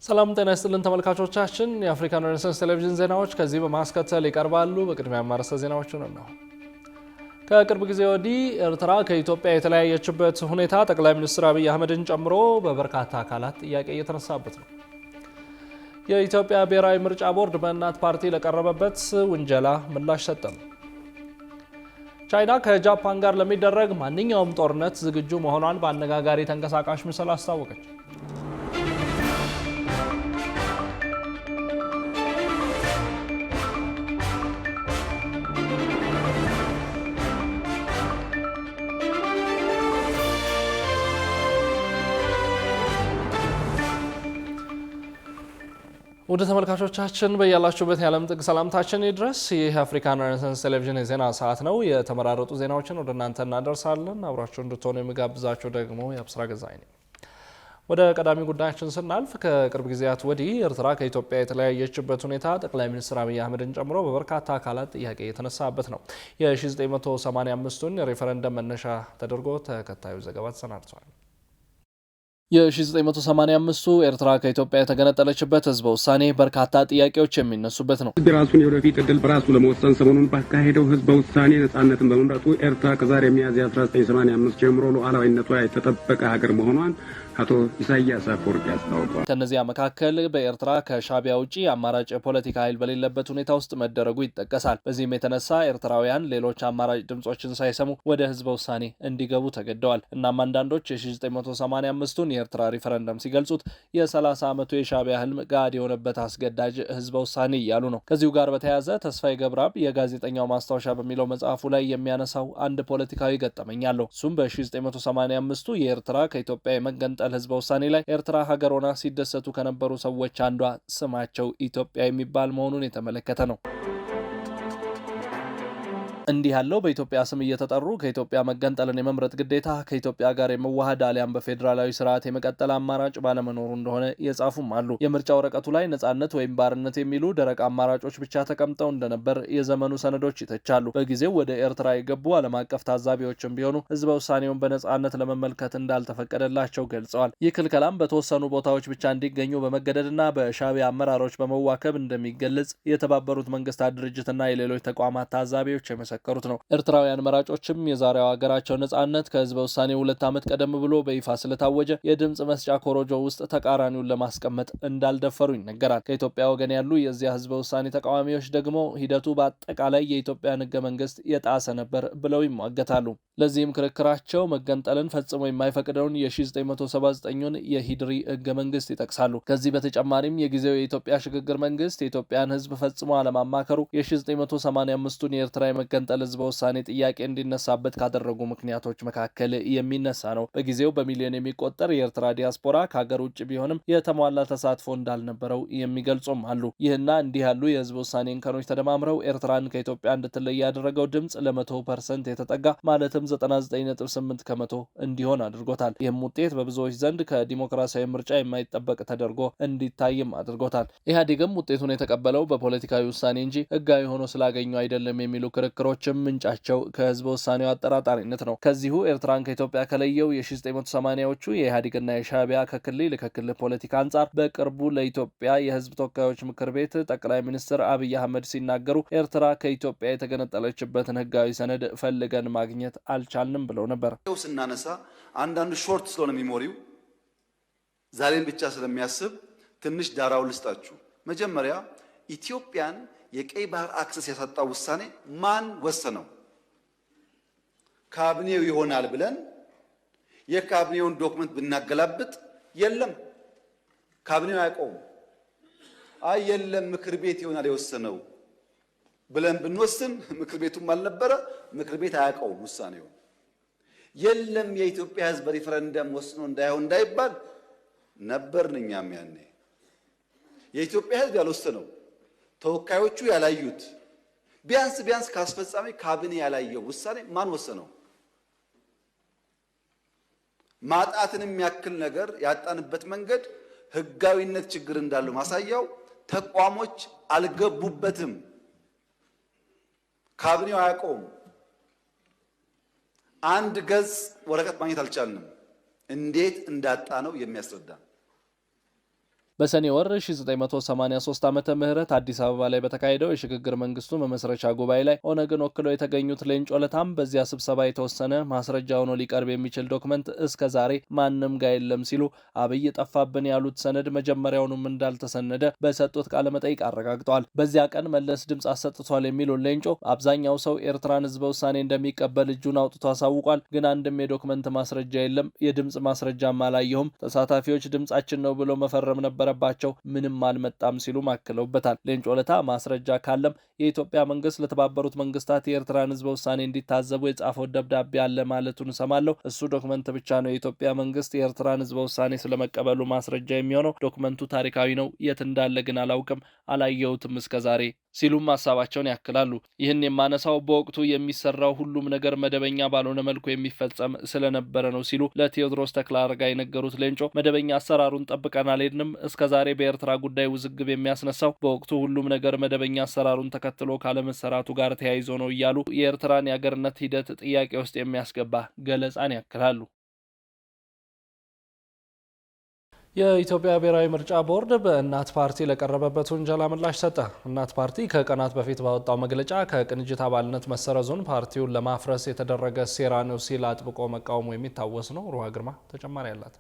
ሰላም ጤና ይስጥልን ተመልካቾቻችን የአፍሪካን ሬኔሳንስ ቴሌቪዥን ዜናዎች ከዚህ በማስከተል ይቀርባሉ። በቅድሚያ ማርሰ ዜናዎቹን ነው። ከቅርብ ጊዜ ወዲህ ኤርትራ ከኢትዮጵያ የተለያየችበት ሁኔታ ጠቅላይ ሚኒስትር አብይ አህመድን ጨምሮ በበርካታ አካላት ጥያቄ እየተነሳበት ነው። የኢትዮጵያ ብሔራዊ ምርጫ ቦርድ በእናት ፓርቲ ለቀረበበት ውንጀላ ምላሽ ሰጠ። ቻይና ከጃፓን ጋር ለሚደረግ ማንኛውም ጦርነት ዝግጁ መሆኗን በአነጋጋሪ ተንቀሳቃሽ ምስል አስታወቀች። ወደ ተመልካቾቻችን በያላችሁበት የዓለም ጥግ ሰላምታችን ይድረስ። ይህ የአፍሪካን ሬኔሳንስ ቴሌቪዥን የዜና ሰዓት ነው። የተመራረጡ ዜናዎችን ወደ እናንተ እናደርሳለን። አብራችሁ እንድትሆኑ የሚጋብዛችሁ ደግሞ የአብስራ ገዛኝ ነኝ። ወደ ቀዳሚ ጉዳያችን ስናልፍ ከቅርብ ጊዜያት ወዲህ ኤርትራ ከኢትዮጵያ የተለያየችበት ሁኔታ ጠቅላይ ሚኒስትር አብይ አህመድን ጨምሮ በበርካታ አካላት ጥያቄ የተነሳበት ነው። የ1985ቱን ሬፈረንደም መነሻ ተደርጎ ተከታዩ ዘገባ ተሰናድቷል። የ1985ቱ ኤርትራ ከኢትዮጵያ የተገነጠለችበት ህዝበ ውሳኔ በርካታ ጥያቄዎች የሚነሱበት ነው። ራሱን የወደፊት ዕድል በራሱ ለመወሰን ሰሞኑን ባካሄደው ህዝበ ውሳኔ ነጻነትን በመምረጡ ኤርትራ ከዛሬ ሚያዝያ 1985 ጀምሮ ሉዓላዊነቷ የተጠበቀ ሀገር መሆኗን አቶ ኢሳያስ አፈወርቂ አስታውቀዋል። ከነዚያ መካከል በኤርትራ ከሻቢያ ውጪ አማራጭ የፖለቲካ ኃይል በሌለበት ሁኔታ ውስጥ መደረጉ ይጠቀሳል። በዚህም የተነሳ ኤርትራውያን ሌሎች አማራጭ ድምጾችን ሳይሰሙ ወደ ህዝበ ውሳኔ እንዲገቡ ተገደዋል። እናም አንዳንዶች የ1985ቱን የኤርትራ ሪፈረንደም ሲገልጹት የ30 ዓመቱ የሻቢያ ህልም ጋድ የሆነበት አስገዳጅ ህዝበ ውሳኔ እያሉ ነው። ከዚሁ ጋር በተያያዘ ተስፋዬ ገብረአብ የጋዜጠኛው ማስታወሻ በሚለው መጽሐፉ ላይ የሚያነሳው አንድ ፖለቲካዊ ገጠመኝ አለው። እሱም በ1985ቱ የኤርትራ ከኢትዮጵያ የመገንጠል ህዝበ ውሳኔ ላይ ኤርትራ ሀገር ሆና ሲደሰቱ ከነበሩ ሰዎች አንዷ ስማቸው ኢትዮጵያ የሚባል መሆኑን የተመለከተ ነው። እንዲህ ያለው በኢትዮጵያ ስም እየተጠሩ ከኢትዮጵያ መገንጠልን የመምረጥ ግዴታ ከኢትዮጵያ ጋር የመዋሃድ አሊያም በፌዴራላዊ ስርዓት የመቀጠል አማራጭ ባለመኖሩ እንደሆነ የጻፉም አሉ። የምርጫ ወረቀቱ ላይ ነጻነት ወይም ባርነት የሚሉ ደረቅ አማራጮች ብቻ ተቀምጠው እንደነበር የዘመኑ ሰነዶች ይተቻሉ። በጊዜው ወደ ኤርትራ የገቡ ዓለም አቀፍ ታዛቢዎችም ቢሆኑ ህዝበ ውሳኔውን በነጻነት ለመመልከት እንዳልተፈቀደላቸው ገልጸዋል። ይህ ክልከላም በተወሰኑ ቦታዎች ብቻ እንዲገኙ በመገደድና በሻቢያ አመራሮች በመዋከብ እንደሚገለጽ የተባበሩት መንግስታት ድርጅትና የሌሎች ተቋማት ታዛቢዎች ከሩት ነው። ኤርትራውያን መራጮችም የዛሬው ሀገራቸው ነጻነት ከህዝበ ውሳኔ 2 ዓመት ቀደም ብሎ በይፋ ስለታወጀ የድምጽ መስጫ ኮሮጆ ውስጥ ተቃራኒውን ለማስቀመጥ እንዳልደፈሩ ይነገራል። ከኢትዮጵያ ወገን ያሉ የዚያ ህዝበ ውሳኔ ተቃዋሚዎች ደግሞ ሂደቱ በአጠቃላይ የኢትዮጵያን ህገ መንግስት የጣሰ ነበር ብለው ይሟገታሉ። ለዚህም ክርክራቸው መገንጠልን ፈጽሞ የማይፈቅደውን የ1979ን የሂድሪ ህገ መንግስት ይጠቅሳሉ። ከዚህ በተጨማሪም የጊዜው የኢትዮጵያ ሽግግር መንግስት የኢትዮጵያን ህዝብ ፈጽሞ አለማማከሩ የ1985ቱን የኤርትራ የመገንጠል ህዝበ ውሳኔ ጥያቄ እንዲነሳበት ካደረጉ ምክንያቶች መካከል የሚነሳ ነው። በጊዜው በሚሊዮን የሚቆጠር የኤርትራ ዲያስፖራ ከሀገር ውጭ ቢሆንም የተሟላ ተሳትፎ እንዳልነበረው የሚገልጹም አሉ። ይህና እንዲህ ያሉ የህዝበ ውሳኔ እንከኖች ተደማምረው ኤርትራን ከኢትዮጵያ እንድትለይ ያደረገው ድምጽ ለ100% የተጠጋ ማለትም 99.8 ከመቶ እንዲሆን አድርጎታል። ይህም ውጤት በብዙዎች ዘንድ ከዲሞክራሲያዊ ምርጫ የማይጠበቅ ተደርጎ እንዲታይም አድርጎታል። ኢህአዴግም ውጤቱን የተቀበለው በፖለቲካዊ ውሳኔ እንጂ ህጋዊ ሆኖ ስላገኘው አይደለም የሚሉ ክርክሮችም ምንጫቸው ከህዝበ ውሳኔው አጠራጣሪነት ነው። ከዚሁ ኤርትራን ከኢትዮጵያ ከለየው የ1980ዎቹ የኢህአዴግና የሻቢያ ከክልል ፖለቲካ አንጻር በቅርቡ ለኢትዮጵያ የህዝብ ተወካዮች ምክር ቤት ጠቅላይ ሚኒስትር አብይ አህመድ ሲናገሩ ኤርትራ ከኢትዮጵያ የተገነጠለችበትን ህጋዊ ሰነድ ፈልገን ማግኘት አልቻልንም ብለው ነበር። ስናነሳ አንዳንዱ ሾርት ስለሆነ ሚሞሪው ዛሬን ብቻ ስለሚያስብ ትንሽ ዳራው ልስጣችሁ። መጀመሪያ ኢትዮጵያን የቀይ ባህር አክሰስ ያሳጣው ውሳኔ ማን ወሰነው? ካቢኔው ይሆናል ብለን የካቢኔውን ዶክመንት ብናገላብጥ የለም፣ ካቢኔው አያውቀውም። አይ የለም ምክር ቤት ይሆናል የወሰነው ብለን ብንወስን ምክር ቤቱም አልነበረ፣ ምክር ቤት አያውቀውም ውሳኔው። የለም የኢትዮጵያ ህዝብ ሪፈረንደም ወስኖ እንዳይሆን እንዳይባል ነበርን እኛም ያኔ። የኢትዮጵያ ህዝብ ያልወሰነው ተወካዮቹ ያላዩት ቢያንስ ካስፈጻሚ ካቢኔ ያላየው ውሳኔ ማን ወሰነው? ማጣትንም ያክል ነገር ያጣንበት መንገድ ህጋዊነት ችግር እንዳለው ማሳያው ተቋሞች አልገቡበትም። ካቢኔው አያውቀውም። አንድ ገጽ ወረቀት ማግኘት አልቻልንም። እንዴት እንዳጣ ነው የሚያስረዳ። በሰኔ ወር 1983 ዓመተ ምህረት አዲስ አበባ ላይ በተካሄደው የሽግግር መንግስቱ መመስረቻ ጉባኤ ላይ ኦነግን ወክለው የተገኙት ሌንጮ ለታም በዚያ ስብሰባ የተወሰነ ማስረጃ ሆኖ ሊቀርብ የሚችል ዶክመንት እስከ ዛሬ ማንም ጋር የለም ሲሉ አብይ ጠፋብን ያሉት ሰነድ መጀመሪያውንም እንዳልተሰነደ በሰጡት ቃለ መጠይቅ አረጋግጠዋል። በዚያ ቀን መለስ ድምጽ አሰጥቷል የሚሉት ሌንጮ አብዛኛው ሰው ኤርትራን ህዝበ ውሳኔ እንደሚቀበል እጁን አውጥቶ አሳውቋል፣ ግን አንድም የዶክመንት ማስረጃ የለም፣ የድምጽ ማስረጃም አላየሁም፣ ተሳታፊዎች ድምጻችን ነው ብሎ መፈረም ነበረባቸው፣ ምንም አልመጣም ሲሉ ማክለውበታል። ሌንጮ ለታ ማስረጃ ካለም የኢትዮጵያ መንግስት ለተባበሩት መንግስታት የኤርትራን ህዝበ ውሳኔ እንዲታዘቡ የጻፈው ደብዳቤ አለ ማለቱን ሰማለሁ። እሱ ዶክመንት ብቻ ነው የኢትዮጵያ መንግስት የኤርትራን ህዝበ ውሳኔ ስለመቀበሉ ማስረጃ የሚሆነው። ዶክመንቱ ታሪካዊ ነው፣ የት እንዳለ ግን አላውቅም፣ አላየሁትም እስከዛሬ ሲሉም ሀሳባቸውን ያክላሉ። ይህን የማነሳው በወቅቱ የሚሰራው ሁሉም ነገር መደበኛ ባልሆነ መልኩ የሚፈጸም ስለነበረ ነው ሲሉ ለቴዎድሮስ ተክለአረጋይ የነገሩት ሌንጮ መደበኛ አሰራሩን ጠብቀን አልሄድንም፣ እስከዛሬ በኤርትራ ጉዳይ ውዝግብ የሚያስነሳው በወቅቱ ሁሉም ነገር መደበኛ አሰራሩን ተከትሎ ካለመሰራቱ ጋር ተያይዞ ነው እያሉ የኤርትራን የአገርነት ሂደት ጥያቄ ውስጥ የሚያስገባ ገለጻን ያክላሉ። የኢትዮጵያ ብሔራዊ ምርጫ ቦርድ በእናት ፓርቲ ለቀረበበት ውንጀላ ምላሽ ሰጠ። እናት ፓርቲ ከቀናት በፊት ባወጣው መግለጫ ከቅንጅት አባልነት መሰረዙን ፓርቲውን ለማፍረስ የተደረገ ሴራ ነው ሲል አጥብቆ መቃወሙ የሚታወስ ነው። ሩሃ ግርማ ተጨማሪ አላት።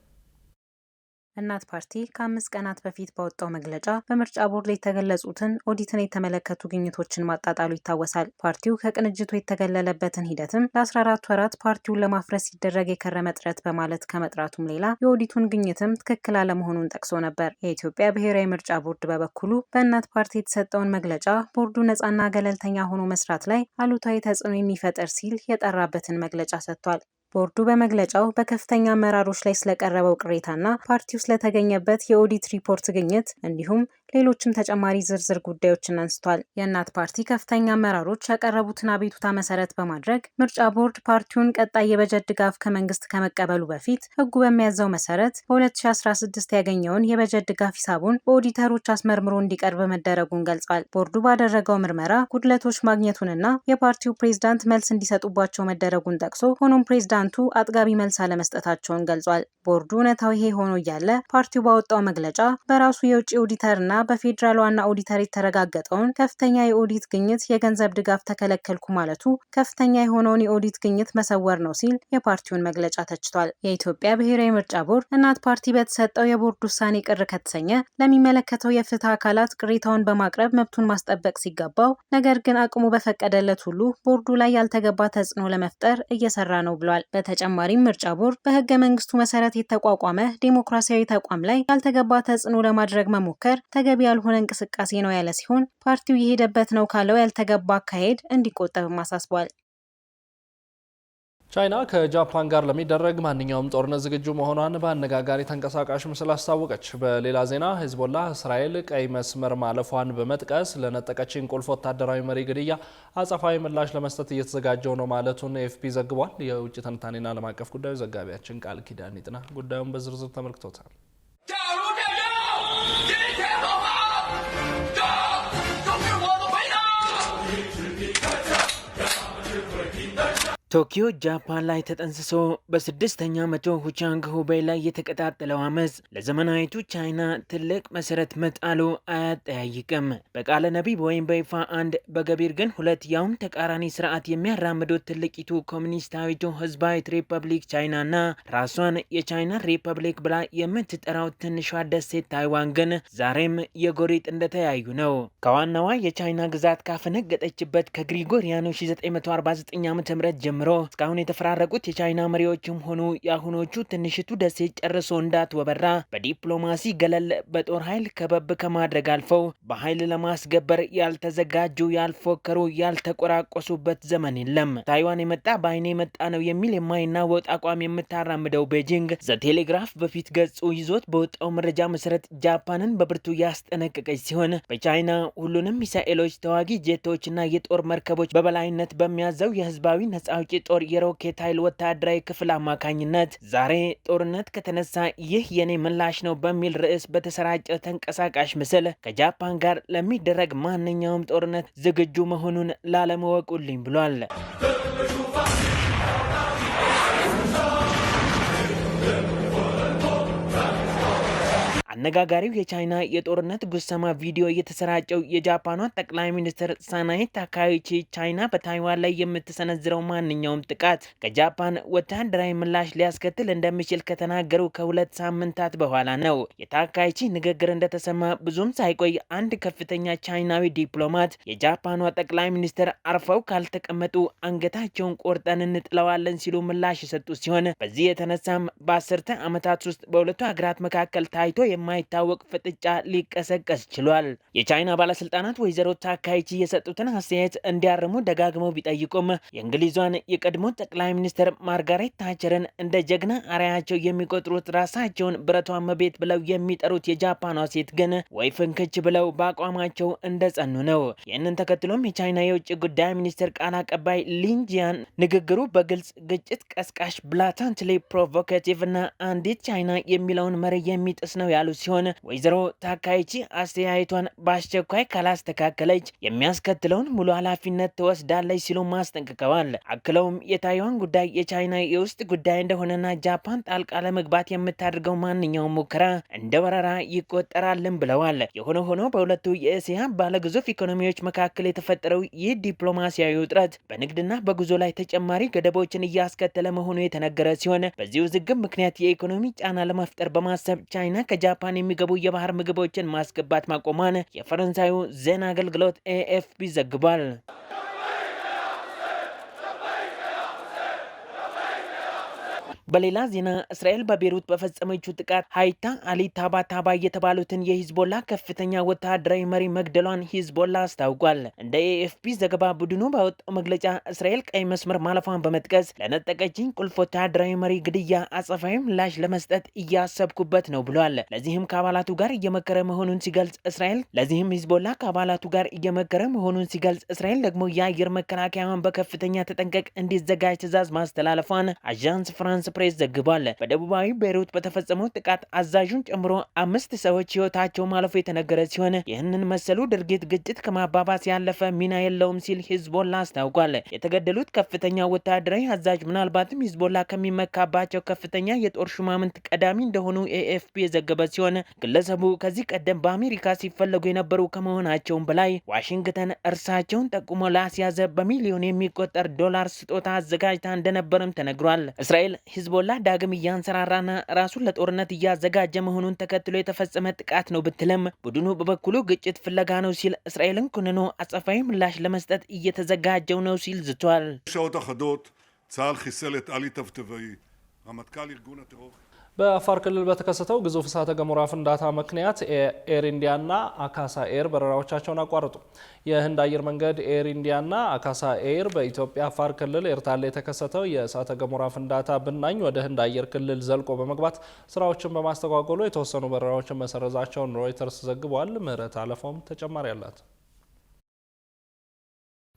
እናት ፓርቲ ከ5 ቀናት በፊት ባወጣው መግለጫ በምርጫ ቦርድ ላይ የተገለጹትን ኦዲትን የተመለከቱ ግኝቶችን ማጣጣሉ ይታወሳል። ፓርቲው ከቅንጅቱ የተገለለበትን ሂደትም ለ14 ወራት ፓርቲውን ለማፍረስ ሲደረግ የከረመ ጥረት በማለት ከመጥራቱም ሌላ የኦዲቱን ግኝትም ትክክል አለመሆኑን ጠቅሶ ነበር። የኢትዮጵያ ብሔራዊ ምርጫ ቦርድ በበኩሉ በእናት ፓርቲ የተሰጠውን መግለጫ ቦርዱ ነፃና ገለልተኛ ሆኖ መስራት ላይ አሉታዊ ተጽዕኖ የሚፈጠር ሲል የጠራበትን መግለጫ ሰጥቷል። ቦርዱ በመግለጫው በከፍተኛ አመራሮች ላይ ስለቀረበው ቅሬታና ፓርቲው ስለተገኘበት የኦዲት ሪፖርት ግኝት እንዲሁም ሌሎችም ተጨማሪ ዝርዝር ጉዳዮችን አንስቷል። የእናት ፓርቲ ከፍተኛ አመራሮች ያቀረቡትን አቤቱታ መሰረት በማድረግ ምርጫ ቦርድ ፓርቲውን ቀጣይ የበጀት ድጋፍ ከመንግስት ከመቀበሉ በፊት ሕጉ በሚያዘው መሰረት በ2016 ያገኘውን የበጀት ድጋፍ ሂሳቡን በኦዲተሮች አስመርምሮ እንዲቀርብ መደረጉን ገልጿል። ቦርዱ ባደረገው ምርመራ ጉድለቶች ማግኘቱንና የፓርቲው ፕሬዝዳንት መልስ እንዲሰጡባቸው መደረጉን ጠቅሶ ሆኖም ፕሬዝዳንቱ አጥጋቢ መልስ አለመስጠታቸውን ገልጿል። ቦርዱ እውነታው ይሄ ሆኖ እያለ ፓርቲው ባወጣው መግለጫ በራሱ የውጭ ኦዲተርና በፌዴራል ዋና ኦዲተር የተረጋገጠውን ከፍተኛ የኦዲት ግኝት የገንዘብ ድጋፍ ተከለከልኩ ማለቱ ከፍተኛ የሆነውን የኦዲት ግኝት መሰወር ነው ሲል የፓርቲውን መግለጫ ተችቷል። የኢትዮጵያ ብሔራዊ ምርጫ ቦርድ እናት ፓርቲ በተሰጠው የቦርድ ውሳኔ ቅር ከተሰኘ ለሚመለከተው የፍትህ አካላት ቅሬታውን በማቅረብ መብቱን ማስጠበቅ ሲገባው፣ ነገር ግን አቅሙ በፈቀደለት ሁሉ ቦርዱ ላይ ያልተገባ ተጽዕኖ ለመፍጠር እየሰራ ነው ብሏል። በተጨማሪም ምርጫ ቦርድ በህገ መንግስቱ መሰረት የተቋቋመ ዴሞክራሲያዊ ተቋም ላይ ያልተገባ ተጽዕኖ ለማድረግ መሞከር ተገቢ ያልሆነ እንቅስቃሴ ነው ያለ ሲሆን ፓርቲው የሄደበት ነው ካለው ያልተገባ አካሄድ እንዲቆጠብም አሳስቧል። ቻይና ከጃፓን ጋር ለሚደረግ ማንኛውም ጦርነት ዝግጁ መሆኗን በአነጋጋሪ ተንቀሳቃሽ ምስል አስታወቀች። በሌላ ዜና ሂዝቦላ እስራኤል ቀይ መስመር ማለፏን በመጥቀስ ለነጠቀችን ቁልፍ ወታደራዊ መሪ ግድያ አጸፋዊ ምላሽ ለመስጠት እየተዘጋጀው ነው ማለቱን ኤፍፒ ዘግቧል። የውጭ ትንታኔና ዓለም አቀፍ ጉዳዮች ዘጋቢያችን ቃል ኪዳን ይጥና ጉዳዩን በዝርዝር ተመልክቶታል። ቶኪዮ ጃፓን ላይ ተጠንስሶ በ6ኛ መቶ ሁቻንግ ሁቤይ ላይ የተቀጣጠለው አመፅ ለዘመናዊቱ ቻይና ትልቅ መሰረት መጣሉ አያጠያይቅም። በቃለ ነቢብ ወይም በይፋ አንድ በገቢር ግን ሁለት ያውም ተቃራኒ ስርዓት የሚያራምዱት ትልቂቱ ኮሚኒስታዊቱ ህዝባዊት ሪፐብሊክ ቻይናና ራሷን የቻይና ሪፐብሊክ ብላ የምትጠራው ትንሿ ደሴት ታይዋን ግን ዛሬም የጎሪጥ እንደተያዩ ነው። ከዋናዋ የቻይና ግዛት ካፈነገጠችበት ከግሪጎሪያኑ 1949 ዓ.ም ጀምሮ እስካሁን የተፈራረቁት የቻይና መሪዎችም ሆኑ የአሁኖቹ ትንሽቱ ደሴት ጨርሶ እንዳትወበራ በዲፕሎማሲ ገለል በጦር ኃይል ከበብ ከማድረግ አልፈው በኃይል ለማስገበር ያልተዘጋጁ ያልፎከሩ ያልተቆራቆሱበት ዘመን የለም። ታይዋን የመጣ በአይኔ የመጣ ነው የሚል የማይናወጥ አቋም የምታራምደው ቤጂንግ ዘቴሌግራፍ በፊት ገጹ ይዞት በወጣው መረጃ መሰረት ጃፓንን በብርቱ ያስጠነቀቀች ሲሆን በቻይና ሁሉንም ሚሳኤሎች፣ ተዋጊ ጄቶችና የጦር መርከቦች በበላይነት በሚያዘው የህዝባዊ ነጻ አውጪ ጦር የሮኬት ኃይል ወታደራዊ ክፍል አማካኝነት ዛሬ ጦርነት ከተነሳ ይህ የኔ ምላሽ ነው በሚል ርዕስ በተሰራጨ ተንቀሳቃሽ ምስል ከጃፓን ጋር ለሚደረግ ማንኛውም ጦርነት ዝግጁ መሆኑን ላለመወቁልኝ ብሏል። አነጋጋሪው የቻይና የጦርነት ጉሰማ ቪዲዮ የተሰራጨው የጃፓኗ ጠቅላይ ሚኒስትር ሳናይ ታካይቺ ቻይና በታይዋን ላይ የምትሰነዝረው ማንኛውም ጥቃት ከጃፓን ወታደራዊ ምላሽ ሊያስከትል እንደሚችል ከተናገሩ ከ2 ሳምንታት በኋላ ነው። የታካይቺ ንግግር እንደተሰማ ብዙም ሳይቆይ አንድ ከፍተኛ ቻይናዊ ዲፕሎማት የጃፓኗ ጠቅላይ ሚኒስትር አርፈው ካልተቀመጡ አንገታቸውን ቆርጠን እንጥለዋለን ሲሉ ምላሽ የሰጡ ሲሆን በዚህ የተነሳም በ10 ዓመታት ውስጥ በሁለቱ ሀገራት መካከል ታይቶ የማይታወቅ ፍጥጫ ሊቀሰቀስ ችሏል። የቻይና ባለስልጣናት ወይዘሮ ታካይቺ የሰጡትን አስተያየት እንዲያርሙ ደጋግመው ቢጠይቁም የእንግሊዟን የቀድሞ ጠቅላይ ሚኒስትር ማርጋሬት ታቸርን እንደ ጀግና አርአያቸው የሚቆጥሩት ራሳቸውን ብረቷ መቤት ብለው የሚጠሩት የጃፓኗ ሴት ግን ወይ ፍንክች ብለው በአቋማቸው እንደጸኑ ነው። ይህንን ተከትሎም የቻይና የውጭ ጉዳይ ሚኒስትር ቃል አቀባይ ሊንጂያን ንግግሩ በግልጽ ግጭት ቀስቃሽ ብላታንትሊ ፕሮቮካቲቭ እና አንዲት ቻይና የሚለውን መሪ የሚጥስ ነው ያሉ ሲሆን ወይዘሮ ታካይቺ አስተያየቷን በአስቸኳይ ካላስተካከለች የሚያስከትለውን ሙሉ ኃላፊነት ትወስዳለች ሲሉ ማስጠንቅቀዋል። አክለውም የታይዋን ጉዳይ የቻይና የውስጥ ጉዳይ እንደሆነና ጃፓን ጣልቃ ለመግባት የምታደርገው ማንኛውም ሙከራ እንደ ወረራ ይቆጠራልን ብለዋል። የሆነ ሆኖ በሁለቱ የእስያ ባለግዙፍ ኢኮኖሚዎች መካከል የተፈጠረው ይህ ዲፕሎማሲያዊ ውጥረት በንግድና በጉዞ ላይ ተጨማሪ ገደቦችን እያስከተለ መሆኑ የተነገረ ሲሆን በዚህ ውዝግብ ምክንያት የኢኮኖሚ ጫና ለመፍጠር በማሰብ ቻይና ከጃፓን የሚገቡ የባህር ምግቦችን ማስገባት ማቆሟን የፈረንሳዩ ዜና አገልግሎት ኤኤፍፒ ዘግቧል። በሌላ ዜና እስራኤል በቤሩት በፈጸመችው ጥቃት ሀይታ አሊ ታባ የተባሉትን የሂዝቦላ ከፍተኛ ወታደራዊ መሪ መግደሏን ሂዝቦላ አስታውቋል። እንደ ኤኤፍፒ ዘገባ ቡድኑ ባወጣው መግለጫ እስራኤል ቀይ መስመር ማለፏን በመጥቀስ ለነጠቀችኝ ቁልፍ ወታደራዊ መሪ ግድያ አጸፋዊ ምላሽ ለመስጠት እያሰብኩበት ነው ብሏል። ለዚህም ከአባላቱ ጋር እየመከረ መሆኑን ሲገልጽ ሂዝቦላ ከአባላቱ ጋር እየመከረ መሆኑን ሲገልጽ እስራኤል ደግሞ የአየር መከላከያዋን በከፍተኛ ተጠንቀቅ እንዲዘጋጅ ትዕዛዝ ማስተላለፏን አዣንስ ፍራንስ ፕሬስ ዘግቧል። በደቡባዊ ቤይሩት በተፈጸመው ጥቃት አዛዡን ጨምሮ 5 ሰዎች ህይወታቸው ማለፉ የተነገረ ሲሆን ይህንን መሰሉ ድርጊት ግጭት ከማባባስ ያለፈ ሚና የለውም ሲል ሂዝቦላ አስታውቋል። የተገደሉት ከፍተኛ ወታደራዊ አዛዥ ምናልባትም ሂዝቦላ ከሚመካባቸው ከፍተኛ የጦር ሹማምንት ቀዳሚ እንደሆኑ ኤኤፍፒ የዘገበ ሲሆን ግለሰቡ ከዚህ ቀደም በአሜሪካ ሲፈለጉ የነበሩ ከመሆናቸውም በላይ ዋሽንግተን እርሳቸውን ጠቁሞ ላስያዘ በሚሊዮን የሚቆጠር ዶላር ስጦታ አዘጋጅታ እንደነበርም ተነግሯል። እስራኤል ሂዝቦላ ዳግም እያንሰራራና ራሱን ለጦርነት እያዘጋጀ መሆኑን ተከትሎ የተፈጸመ ጥቃት ነው ብትልም ቡድኑ በበኩሉ ግጭት ፍለጋ ነው ሲል እስራኤልን ኮንኖ አጸፋዊ ምላሽ ለመስጠት እየተዘጋጀው ነው ሲል ዝቷል። שעות אחדות צה"ל חיסל את עלי טבטבאי רמטכ"ל ארגון הטרור በአፋር ክልል በተከሰተው ግዙፍ እሳተ ገሞራ ፍንዳታ ምክንያት ኤር ኢንዲያና አካሳ ኤር በረራዎቻቸውን አቋረጡ። የህንድ አየር መንገድ ኤር ኢንዲያና አካሳ ኤር በኢትዮጵያ አፋር ክልል ኤርታሌ የተከሰተው የእሳተ ገሞራ ፍንዳታ ብናኝ ወደ ህንድ አየር ክልል ዘልቆ በመግባት ስራዎችን በማስተጓጎሉ የተወሰኑ በረራዎችን መሰረዛቸውን ሮይተርስ ዘግቧል። ምህረት አለፈውም ተጨማሪ አላት።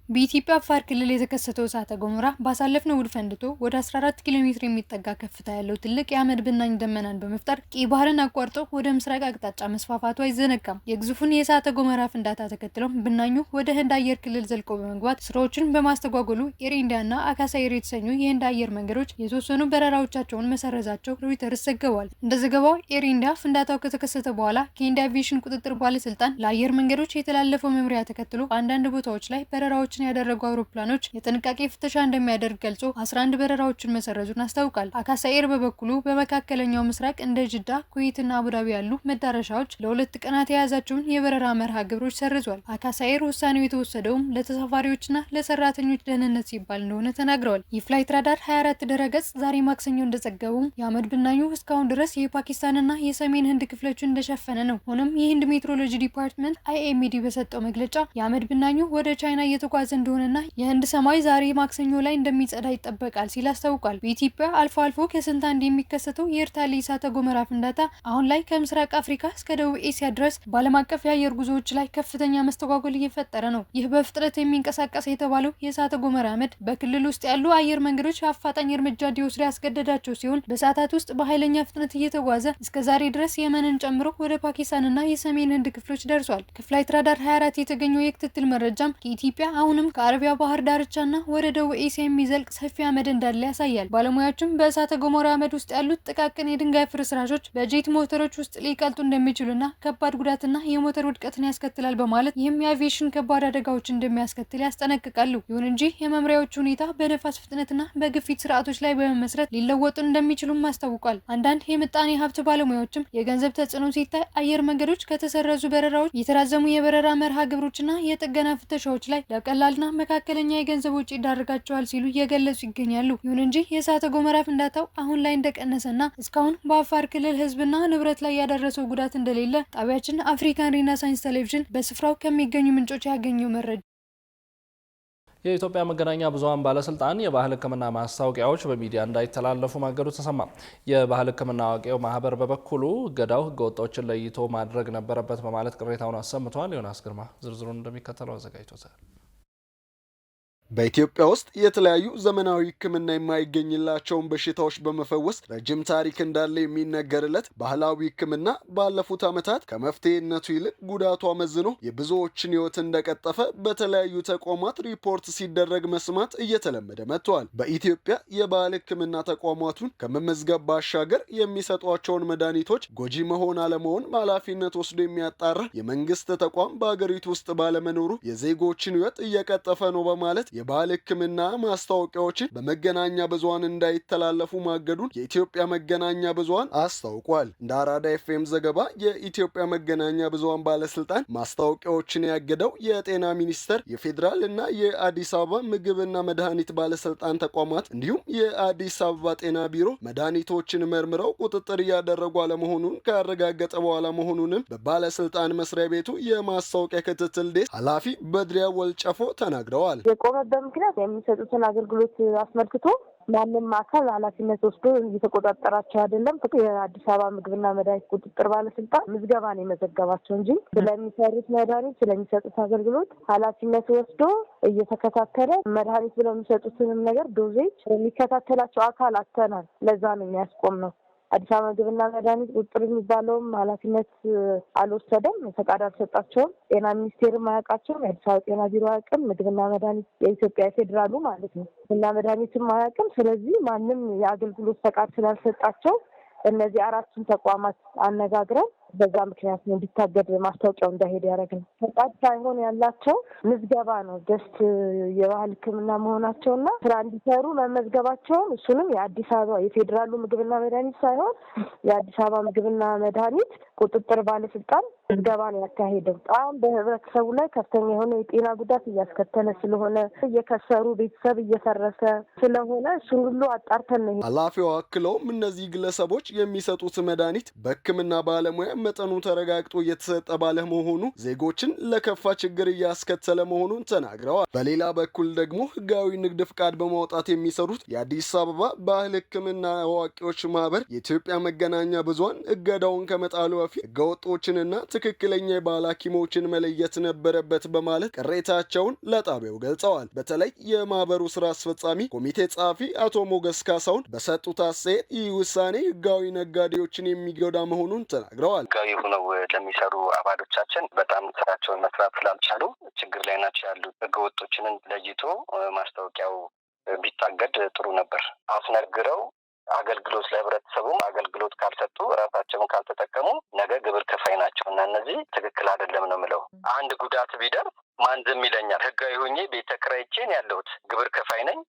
በኢትዮጵያ አፋር ክልል የተከሰተው እሳተ ገሞራ ባሳለፍነው እሁድ ፈንድቶ ወደ 14 ኪሎ ሜትር የሚጠጋ ከፍታ ያለው ትልቅ የአመድ ብናኝ ደመናን በመፍጠር ቀይ ባህርን አቋርጦ ወደ ምስራቅ አቅጣጫ መስፋፋቱ አይዘነጋም። የግዙፉን የእሳተ ገሞራ ፍንዳታ ተከትሎም ብናኙ ወደ ህንድ አየር ክልል ዘልቆ በመግባት ስራዎችን በማስተጓጎሉ ኤር ኢንዲያና አካሳ ኤር የተሰኙ የህንድ አየር መንገዶች የተወሰኑ በረራዎቻቸውን መሰረዛቸው ሮይተርስ ዘግቧል። እንደ ዘገባው ኤር ኢንዲያ ፍንዳታው ከተከሰተ በኋላ ከኢንዲያ አቪዬሽን ቁጥጥር ባለስልጣን ለአየር መንገዶች የተላለፈው መምሪያ ተከትሎ በአንዳንድ ቦታዎች ላይ በረራዎች ያደረጉ አውሮፕላኖች የጥንቃቄ ፍተሻ እንደሚያደርግ ገልጾ 11 በረራዎችን መሰረዙን አስታውቃል። አካሳ ኤር በበኩሉ በመካከለኛው ምስራቅ እንደ ጅዳ፣ ኩዌትና አቡዳቢ ያሉ መዳረሻዎች ለሁለት ቀናት የያዛቸውን የበረራ መርሃ ግብሮች ሰርዟል። አካሳ ኤር ውሳኔው የተወሰደውም ለተሳፋሪዎችና ለሰራተኞች ደህንነት ሲባል እንደሆነ ተናግረዋል። የፍላይት ራዳር 24 ድረገጽ ዛሬ ማክሰኞ እንደዘገበው የአመድ ብናኙ እስካሁን ድረስ የፓኪስታንና የሰሜን ህንድ ክፍሎችን እንደሸፈነ ነው። ሆኖም የህንድ ሜትሮሎጂ ዲፓርትመንት አይኤምዲ በሰጠው መግለጫ የአመድ ብናኙ ወደ ቻይና እየተጓዘ እንደሆነና የህንድ ሰማይ ዛሬ ማክሰኞ ላይ እንደሚጸዳ ይጠበቃል ሲል አስታውቋል። በኢትዮጵያ አልፎ አልፎ ከስንት አንድ የሚከሰተው የኤርታሌ እሳተ ገሞራ ፍንዳታ አሁን ላይ ከምስራቅ አፍሪካ እስከ ደቡብ ኤሲያ ድረስ በዓለም አቀፍ የአየር ጉዞዎች ላይ ከፍተኛ መስተጓጎል እየፈጠረ ነው። ይህ በፍጥነት የሚንቀሳቀስ የተባለው የእሳተ ገሞራ አመድ በክልል ውስጥ ያሉ አየር መንገዶች አፋጣኝ እርምጃ እንዲወስዱ ያስገደዳቸው ሲሆን በሰዓታት ውስጥ በኃይለኛ ፍጥነት እየተጓዘ እስከ ዛሬ ድረስ የመንን ጨምሮ ወደ ፓኪስታንና የሰሜን ህንድ ክፍሎች ደርሷል። ከፍላይት ራዳር 24 የተገኘው የክትትል መረጃም ከኢትዮጵያ አሁን አሁንም ከአረቢያ ባህር ዳርቻና ወደ ደቡብ ኤሲያ የሚዘልቅ ሰፊ አመድ እንዳለ ያሳያል። ባለሙያዎችም በእሳተ ገሞራ አመድ ውስጥ ያሉት ጥቃቅን የድንጋይ ፍርስራሾች በጄት ሞተሮች ውስጥ ሊቀልጡ እንደሚችሉና ከባድ ጉዳትና የሞተር ውድቀትን ያስከትላል በማለት ይህም የአቪዬሽን ከባድ አደጋዎች እንደሚያስከትል ያስጠነቅቃሉ። ይሁን እንጂ የመምሪያዎቹ ሁኔታ በነፋስ ፍጥነትና በግፊት ስርዓቶች ላይ በመመስረት ሊለወጡ እንደሚችሉም አስታውቋል። አንዳንድ የምጣኔ ሀብት ባለሙያዎችም የገንዘብ ተጽዕኖ ሲታይ አየር መንገዶች ከተሰረዙ በረራዎች፣ የተራዘሙ የበረራ መርሃ ግብሮችና የጥገና ፍተሻዎች ላይ ለቀላልና መካከለኛ የገንዘብ ወጪ ይዳርጋቸዋል ሲሉ እየገለጹ ይገኛሉ። ይሁን እንጂ የእሳተ ገሞራ ፍንዳታው አሁን ላይ እንደቀነሰና እስካሁን በአፋር ክልል ህዝብና ንብረት ላይ ያደረሰው ጉዳት እንደሌለ ጣቢያችን አፍሪካን ሪናሳንስ ቴሌቪዥን በስፍራው ከሚገኙ ምንጮች ያገኘው መረጃ። የኢትዮጵያ መገናኛ ብዙሃን ባለስልጣን የባህል ሕክምና ማስታወቂያዎች በሚዲያ እንዳይተላለፉ ማገዱ ተሰማ። የባህል ሕክምና አዋቂው ማህበር በበኩሉ እገዳው ህገወጦችን ለይቶ ማድረግ ነበረበት በማለት ቅሬታውን አሰምቷል። ዮናስ ግርማ ዝርዝሩን እንደሚከተለው አዘጋጅቶታል። በኢትዮጵያ ውስጥ የተለያዩ ዘመናዊ ህክምና የማይገኝላቸውን በሽታዎች በመፈወስ ረጅም ታሪክ እንዳለ የሚነገርለት ባህላዊ ህክምና ባለፉት ዓመታት ከመፍትሄነቱ ይልቅ ጉዳቱ አመዝኖ የብዙዎችን ህይወት እንደቀጠፈ በተለያዩ ተቋማት ሪፖርት ሲደረግ መስማት እየተለመደ መጥቷል። በኢትዮጵያ የባህል ህክምና ተቋማቱን ከመመዝገብ ባሻገር የሚሰጧቸውን መድኃኒቶች ጎጂ መሆን አለመሆን ኃላፊነት ወስዶ የሚያጣራ የመንግስት ተቋም በአገሪቱ ውስጥ ባለመኖሩ የዜጎችን ህይወት እየቀጠፈ ነው በማለት የባህል ህክምና ማስታወቂያዎችን በመገናኛ ብዙሃን እንዳይተላለፉ ማገዱን የኢትዮጵያ መገናኛ ብዙሃን አስታውቋል። እንደ አራዳ ኤፍኤም ዘገባ የኢትዮጵያ መገናኛ ብዙሃን ባለስልጣን ማስታወቂያዎችን ያገደው የጤና ሚኒስቴር፣ የፌዴራል እና የአዲስ አበባ ምግብና መድኃኒት ባለስልጣን ተቋማት እንዲሁም የአዲስ አበባ ጤና ቢሮ መድኃኒቶችን መርምረው ቁጥጥር እያደረጉ አለመሆኑን ካረጋገጠ በኋላ መሆኑንም በባለስልጣን መስሪያ ቤቱ የማስታወቂያ ክትትል ዴስክ ኃላፊ በድሪያ ወልጨፎ ተናግረዋል። በምክንያት የሚሰጡትን አገልግሎት አስመልክቶ ማንም አካል ኃላፊነት ወስዶ እየተቆጣጠራቸው አይደለም። የአዲስ አበባ ምግብና መድኃኒት ቁጥጥር ባለስልጣን ምዝገባን የመዘገባቸው እንጂ ስለሚሰሩት መድኃኒት ስለሚሰጡት አገልግሎት ኃላፊነት ወስዶ እየተከታተለ መድኃኒት ብለው የሚሰጡትንም ነገር ዶዜጅ የሚከታተላቸው አካል አጥተናል። ለዛ ነው የሚያስቆም ነው። አዲስ አበባ ምግብና መድኃኒት ቁጥጥር የሚባለውም ኃላፊነት አልወሰደም፣ ፈቃድ አልሰጣቸውም። ጤና ሚኒስቴርም አያውቃቸውም፣ የአዲስ አበባ ጤና ቢሮ አያውቅም፣ ምግብና መድኃኒት የኢትዮጵያ ፌዴራሉ ማለት ነው እና መድኃኒትም አያውቅም። ስለዚህ ማንም የአገልግሎት ፈቃድ ስላልሰጣቸው እነዚህ አራቱን ተቋማት አነጋግረን በዛ ምክንያት ነው እንዲታገድ ማስታወቂያው እንዳይሄድ ያደረግነው። ፈቃድ ሳይሆን ያላቸው ምዝገባ ነው ጀስት የባህል ሕክምና መሆናቸውና ስራ እንዲሰሩ መመዝገባቸውን እሱንም የአዲስ አበባ የፌዴራሉ ምግብና መድኃኒት ሳይሆን የአዲስ አበባ ምግብና መድኃኒት ቁጥጥር ባለስልጣን ምዝገባ ነው ያካሄደው። በጣም በህብረተሰቡ ላይ ከፍተኛ የሆነ የጤና ጉዳት እያስከተለ ስለሆነ እየከሰሩ ቤተሰብ እየፈረሰ ስለሆነ እሱን ሁሉ አጣርተን ነው። ኃላፊው አክለውም እነዚህ ግለሰቦች የሚሰጡት መድኃኒት በሕክምና ባለሙያ መጠኑ ተረጋግጦ እየተሰጠ ባለመሆኑ ዜጎችን ለከፋ ችግር እያስከተለ መሆኑን ተናግረዋል። በሌላ በኩል ደግሞ ህጋዊ ንግድ ፍቃድ በማውጣት የሚሰሩት የአዲስ አበባ ባህል ሕክምና አዋቂዎች ማህበር የኢትዮጵያ መገናኛ ብዙሃን እገዳውን ከመጣሉ በፊት ህገወጦችንና ትክክለኛ የባህል ሐኪሞችን መለየት ነበረበት በማለት ቅሬታቸውን ለጣቢያው ገልጸዋል። በተለይ የማህበሩ ስራ አስፈጻሚ ኮሚቴ ጸሐፊ አቶ ሞገስ ካሳውን በሰጡት አስተያየት ይህ ውሳኔ ህጋዊ ነጋዴዎችን የሚጎዳ መሆኑን ተናግረዋል። ህጋዊ ሆነው ለሚሰሩ አባሎቻችን በጣም ስራቸውን መስራት ስላልቻሉ ችግር ላይ ናቸው ያሉት። ህገወጦችንን ለይቶ ማስታወቂያው ቢታገድ ጥሩ ነበር። አስነግረው አገልግሎት ለህብረተሰቡም አገልግሎት ካልሰጡ ራሳቸውን ካልተጠቀሙ ነገ ግብር ከፋይ ናቸው እና እነዚህ ትክክል አይደለም ነው የምለው። አንድ ጉዳት ቢደርስ ማን ዝም ይለኛል? ህጋዊ ሆኜ ቤት ተከራይቼ ነው ያለሁት፣ ግብር ከፋይ ነኝ።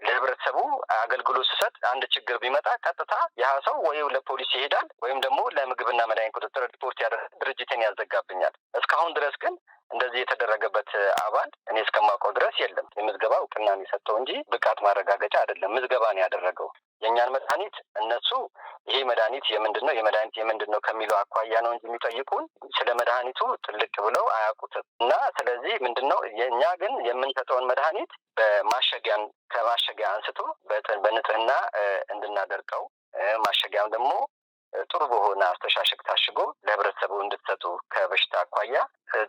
ለህብረተሰቡ አገልግሎት ሲሰጥ አንድ ችግር ቢመጣ ቀጥታ ያ ሰው ወይ ለፖሊስ ይሄዳል ወይም ደግሞ ለምግብና መድኃኒት ቁጥጥር ሪፖርት ያደርጋል፣ ድርጅቴን ያዘጋብኛል። እስካሁን ድረስ ግን እንደዚህ የተደረገበት አባል እኔ እስከማውቀው ድረስ የለም። የምዝገባ እውቅና የሰጠው እንጂ ብቃት ማረጋገጫ አይደለም። ምዝገባን ያደረገው የእኛን መድኃኒት እነሱ ይሄ መድኃኒት የምንድን ነው የመድኃኒት የምንድን ነው ከሚለው አኳያ ነው እንጂ የሚጠይቁን ስለ መድኃኒቱ ጥልቅ ብለው አያውቁትም። እና ስለዚህ ምንድን ነው የእኛ ግን የምንሰጠውን መድኃኒት በማሸጊያን ከማሸጊያ አንስቶ በንጽህና እንድናደርቀው ማሸጊያም ደግሞ ጥሩ በሆነ አስተሻሸግ ታሽጎ ለህብረተሰቡ እንድትሰጡ ከበሽታ አኳያ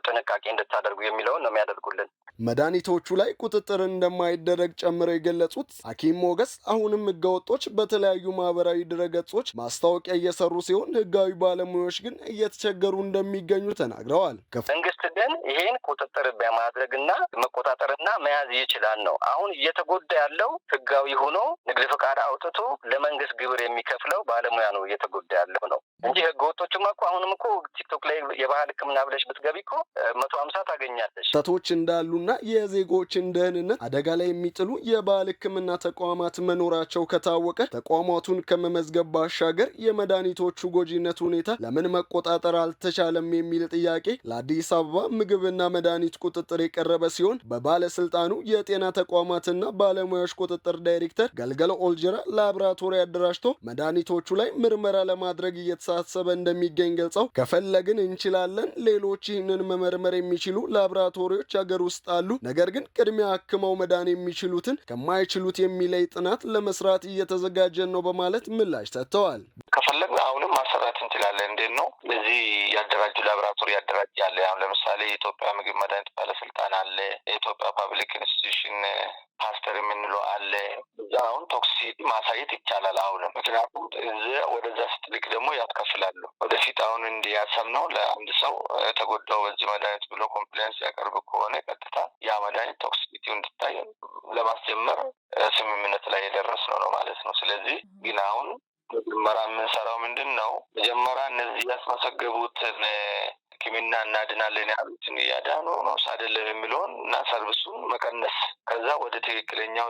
ጥንቃቄ እንድታደርጉ የሚለውን ነው የሚያደርጉልን። መድኃኒቶቹ ላይ ቁጥጥር እንደማይደረግ ጨምረው የገለጹት ሐኪም ሞገስ አሁንም ህገወጦች በተለያዩ ማህበራዊ ድረገጾች ማስታወቂያ እየሰሩ ሲሆን ህጋዊ ባለሙያዎች ግን እየተቸገሩ እንደሚገኙ ተናግረዋል። መንግስት ግን ይሄን ቁጥጥር በማድረግና መቆጣጠርና መያዝ ይችላል ነው። አሁን እየተጎዳ ያለው ህጋዊ ሆኖ ንግድ ፈቃድ አውጥቶ ለመንግስት ግብር የሚከፍለው ባለሙያ ነው እየተጎዳ ያለው ነው እንጂ ህገወጦችማ እኮ አሁንም እኮ ቲክቶክ ላይ የባህል ሕክምና ብለሽ ብትገቢ እኮ 150 ታገኛለሽ። ስህተቶች እንዳሉና የዜጎችን ደህንነት አደጋ ላይ የሚጥሉ የባህል ሕክምና ተቋማት መኖራቸው ከታወቀ ተቋማቱን ከመመዝገብ ባሻገር የመድኃኒቶቹ ጎጂነት ሁኔታ ለምን መቆጣጠር አልተቻለም የሚል ጥያቄ ለአዲስ አበባ ምግብና መድኃኒት ቁጥጥር የቀረበ ሲሆን በባለስልጣኑ የጤና ተቋማትና ባለሙያዎች ቁጥጥር ዳይሬክተር ገልገሎ ኦልጅራ ላብራቶሪ አደራጅቶ መድኃኒቶቹ ላይ ምርመራ ለማድረግ እየተሳሰበ እንደሚገኝ ገልጸው ከፈለግን እንችላለን፣ ሌሎች ይህንን መመርመር የሚችሉ ላብራቶሪዎች ሀገር ውስጥ አሉ፣ ነገር ግን ቅድሚያ አክመው መዳን የሚችሉትን ከማይችሉት የሚለይ ጥናት ለመስራት እየተዘጋጀን ነው በማለት ምላሽ ሰጥተዋል። ከፈለግን አሁንም ማሰራት እንችላለን። እንዴት ነው እዚህ ያደራጁ ላብራቶሪ ያደራጃለ። አሁን ለምሳሌ የኢትዮጵያ ምግብ መድኃኒት ባለስልጣን አለ፣ የኢትዮጵያ ፓብሊክ ኢንስቲትዩሽን ፓስተር የምንለው አለ። እዛ አሁን ቶክሲሲቲ ማሳየት ይቻላል አሁንም። ምክንያቱም ወደዛ ስትልክ ደግሞ ያስከፍላሉ። ወደፊት አሁን እንዲያሰብነው ለአንድ ሰው ተጎዳው በዚህ መድኃኒት ብሎ ኮምፕሌንስ ያቀርብ ከሆነ ቀጥታ ያ መድኃኒት ቶክሲሲቲው እንዲታይ ለማስጀመር ስምምነት ላይ የደረስነው ነው ማለት ነው። ስለዚህ ግን አሁን መጀመሪያ የምንሰራው ምንድን ነው? መጀመሪያ እነዚህ ያስመሰገቡትን ሕክምና እናድናለን ያሉትን እያዳኑ ነው አይደለም የሚለውን እና ሰርቪሱን መቀነስ፣ ከዛ ወደ ትክክለኛው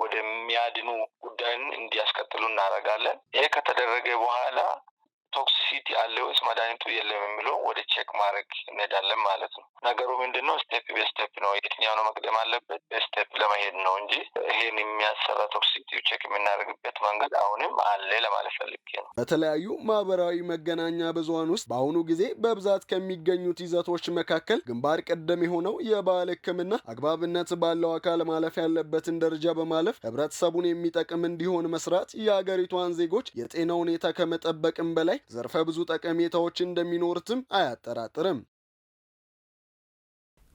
ወደሚያድኑ ጉዳይን እንዲያስቀጥሉ እናደርጋለን። ይሄ ከተደረገ በኋላ ቶክሲሲቲ አለ ወይስ መድኃኒቱ የለም የሚለው ወደ ቼክ ማድረግ እንሄዳለን ማለት ነው። ነገሩ ምንድነው? ስቴፕ በስቴፕ ነው። የትኛው ነው መቅደም አለበት በስቴፕ ለመሄድ ነው እንጂ ይሄን የሚያሰራ ቶክሲሲቲ ቼክ የምናደርግበት መንገድ አሁንም አለ ለማለት ፈልጌ ነው። በተለያዩ ማህበራዊ መገናኛ ብዙሃን ውስጥ በአሁኑ ጊዜ በብዛት ከሚገኙት ይዘቶች መካከል ግንባር ቀደም የሆነው የባህል ሕክምና አግባብነት ባለው አካል ማለፍ ያለበትን ደረጃ በማለፍ ህብረተሰቡን የሚጠቅም እንዲሆን መስራት የሀገሪቷን ዜጎች የጤና ሁኔታ ከመጠበቅም በላይ ዘርፈ ብዙ ጠቀሜታዎች እንደሚኖሩትም አያጠራጥርም።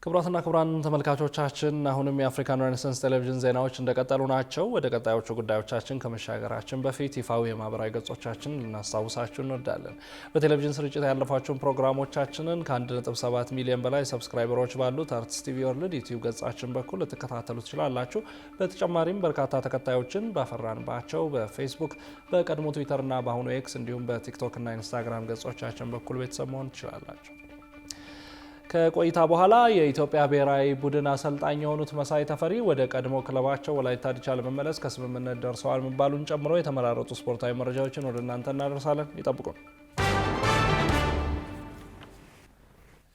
ክቡራትና ክቡራን ተመልካቾቻችን አሁንም የአፍሪካን ሬኔሳንስ ቴሌቪዥን ዜናዎች እንደቀጠሉ ናቸው። ወደ ቀጣዮቹ ጉዳዮቻችን ከመሻገራችን በፊት ይፋዊ የማህበራዊ ገጾቻችን ልናስታውሳችሁ እንወዳለን። በቴሌቪዥን ስርጭት ያለፏቸውን ፕሮግራሞቻችንን ከ1.7 ሚሊዮን በላይ ሰብስክራይበሮች ባሉት አርትስ ቲቪ ወርልድ ዩቲዩብ ገጻችን በኩል ልትከታተሉ ትችላላችሁ። በተጨማሪም በርካታ ተከታዮችን ባፈራንባቸው በፌስቡክ፣ በቀድሞ ትዊተርና በአሁኑ ኤክስ እንዲሁም በቲክቶክና ኢንስታግራም ገጾቻችን በኩል ቤተሰብ መሆን ትችላላችሁ። ከቆይታ በኋላ የኢትዮጵያ ብሔራዊ ቡድን አሰልጣኝ የሆኑት መሳይ ተፈሪ ወደ ቀድሞ ክለባቸው ወላይታ ዲቻ ለመመለስ ከስምምነት ደርሰዋል መባሉን ጨምሮ የተመራረጡ ስፖርታዊ መረጃዎችን ወደ እናንተ እናደርሳለን። ይጠብቁን።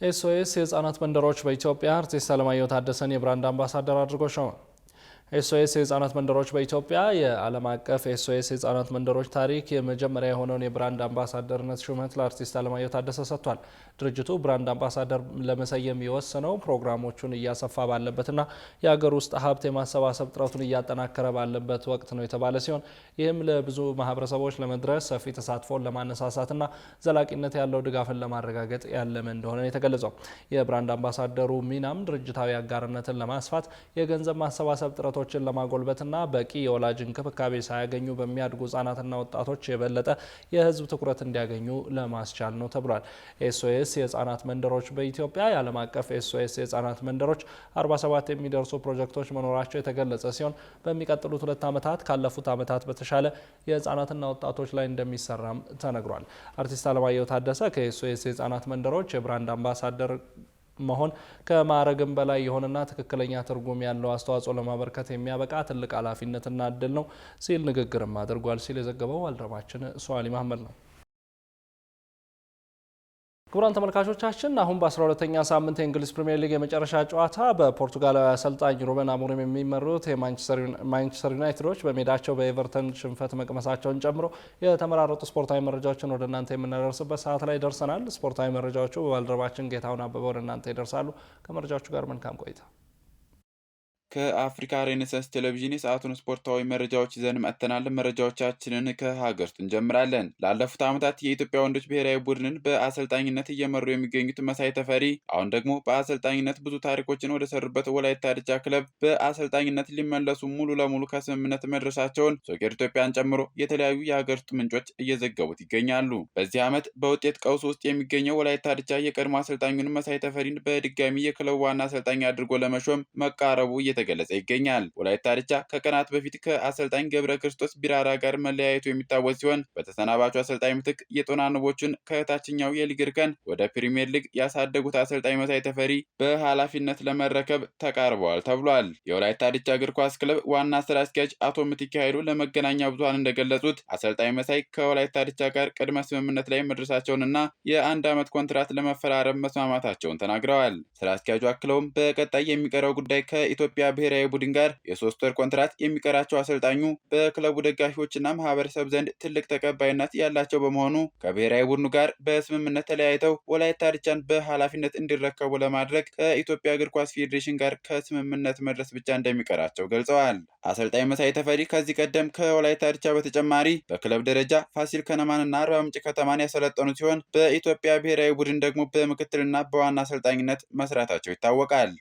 ኤስኦኤስ የህፃናት መንደሮች በኢትዮጵያ አርቲስት አለማየሁ ታደሰን የብራንድ አምባሳደር አድርጎ ሾመ። ኤስኦኤስ የህፃናት መንደሮች በኢትዮጵያ የዓለም አቀፍ ኤስኦኤስ የህፃናት መንደሮች ታሪክ የመጀመሪያ የሆነውን የብራንድ አምባሳደርነት ሹመት ለአርቲስት አለማየሁ ታደሰ ሰጥቷል። ድርጅቱ ብራንድ አምባሳደር ለመሰየም የወሰነው ፕሮግራሞቹን እያሰፋ ባለበትና የሀገር ውስጥ ሀብት የማሰባሰብ ጥረቱን እያጠናከረ ባለበት ወቅት ነው የተባለ ሲሆን ይህም ለብዙ ማህበረሰቦች ለመድረስ ሰፊ ተሳትፎን ለማነሳሳትና ዘላቂነት ያለው ድጋፍን ለማረጋገጥ ያለመ እንደሆነ የተገለጸው። የብራንድ አምባሳደሩ ሚናም ድርጅታዊ አጋርነትን ለማስፋት የገንዘብ ማሰባሰብ ጥረቶችን ለማጎልበትና በቂ የወላጅ እንክብካቤ ሳያገኙ በሚያድጉ ህጻናትና ወጣቶች የበለጠ የህዝብ ትኩረት እንዲያገኙ ለማስቻል ነው ተብሏል። ኤስኦኤስ የህፃናት መንደሮች በኢትዮጵያ የዓለም አቀፍ ኤስኦኤስ የህፃናት መንደሮች 47 የሚደርሱ ፕሮጀክቶች መኖራቸው የተገለጸ ሲሆን በሚቀጥሉት 2 ዓመታት ካለፉት ዓመታት በተሻለ የህፃናትና ወጣቶች ላይ እንደሚሰራም ተነግሯል። አርቲስት አለማየሁ ታደሰ ከኤስኦኤስ የህፃናት መንደሮች የብራንድ አምባሳደር መሆን ከማዕረግም በላይ የሆነና ትክክለኛ ትርጉም ያለው አስተዋጽኦ ለማበርከት የሚያበቃ ትልቅ ኃላፊነትና እድል ነው ሲል ንግግርም አድርጓል ሲል የዘገበው ባልደረባችን ሷሊ መሐመድ ነው። ክቡራን ተመልካቾቻችን አሁን በ12ኛ ሳምንት የእንግሊዝ ፕሪሚየር ሊግ የመጨረሻ ጨዋታ በፖርቱጋላዊ አሰልጣኝ ሩበን አሞሪም የሚመሩት የማንቸስተር ዩናይትዶች በሜዳቸው በኤቨርተን ሽንፈት መቅመሳቸውን ጨምሮ የተመራረጡ ስፖርታዊ መረጃዎችን ወደ እናንተ የምናደርስበት ሰዓት ላይ ደርሰናል። ስፖርታዊ መረጃዎቹ በባልደረባችን ጌታሁን አበበ ወደ እናንተ ይደርሳሉ። ከመረጃዎቹ ጋር መልካም ቆይታ። ከአፍሪካ ሬኔሳንስ ቴሌቪዥን የሰዓቱን ስፖርታዊ መረጃዎች ይዘን መጥተናል። መረጃዎቻችንን ከሀገር ውስጥ እንጀምራለን። ላለፉት ዓመታት የኢትዮጵያ ወንዶች ብሔራዊ ቡድንን በአሰልጣኝነት እየመሩ የሚገኙት መሳይ ተፈሪ አሁን ደግሞ በአሰልጣኝነት ብዙ ታሪኮችን ወደ ሰሩበት ወላይታ ዲቻ ክለብ በአሰልጣኝነት ሊመለሱ ሙሉ ለሙሉ ከስምምነት መድረሳቸውን ሶኬር ኢትዮጵያን ጨምሮ የተለያዩ የሀገር ውስጥ ምንጮች እየዘገቡት ይገኛሉ። በዚህ ዓመት በውጤት ቀውስ ውስጥ የሚገኘው ወላይታ ዲቻ የቀድሞ አሰልጣኙን መሳይ ተፈሪን በድጋሚ የክለቡ ዋና አሰልጣኝ አድርጎ ለመሾም መቃረቡ እየተገለጸ ይገኛል። ወላይታ ዲቻ ከቀናት በፊት ከአሰልጣኝ ገብረ ክርስቶስ ቢራራ ጋር መለያየቱ የሚታወስ ሲሆን በተሰናባቹ አሰልጣኝ ምትክ የጦና ንቦቹን ከታችኛው የሊግ እርከን ወደ ፕሪሚየር ሊግ ያሳደጉት አሰልጣኝ መሳይ ተፈሪ በኃላፊነት ለመረከብ ተቃርበዋል ተብሏል። የወላይታ ዲቻ እግር ኳስ ክለብ ዋና ስራ አስኪያጅ አቶ ምትክ ኃይሉ ለመገናኛ ብዙሃን እንደገለጹት አሰልጣኝ መሳይ ከወላይታ ዲቻ ጋር ቅድመ ስምምነት ላይ መድረሳቸውንና የ1 ዓመት ኮንትራት ለመፈራረም መስማማታቸውን ተናግረዋል። ስራ አስኪያጁ አክለውም በቀጣይ የሚቀረው ጉዳይ ከኢትዮጵያ ብሔራዊ ቡድን ጋር የ3 ወር ኮንትራት የሚቀራቸው አሰልጣኙ በክለቡ ደጋፊዎችና ማህበረሰብ ዘንድ ትልቅ ተቀባይነት ያላቸው በመሆኑ ከብሔራዊ ቡድኑ ጋር በስምምነት ተለያይተው ወላይታ ዲቻን በኃላፊነት እንዲረከቡ ለማድረግ ከኢትዮጵያ እግር ኳስ ፌዴሬሽን ጋር ከስምምነት መድረስ ብቻ እንደሚቀራቸው ገልጸዋል። አሰልጣኝ መሳይ ተፈሪ ከዚህ ቀደም ከወላይታ ዲቻ በተጨማሪ በክለብ ደረጃ ፋሲል ከነማንና አርባ ምንጭ ከተማን ያሰለጠኑ ሲሆን በኢትዮጵያ ብሔራዊ ቡድን ደግሞ በምክትልና በዋና አሰልጣኝነት መስራታቸው ይታወቃል።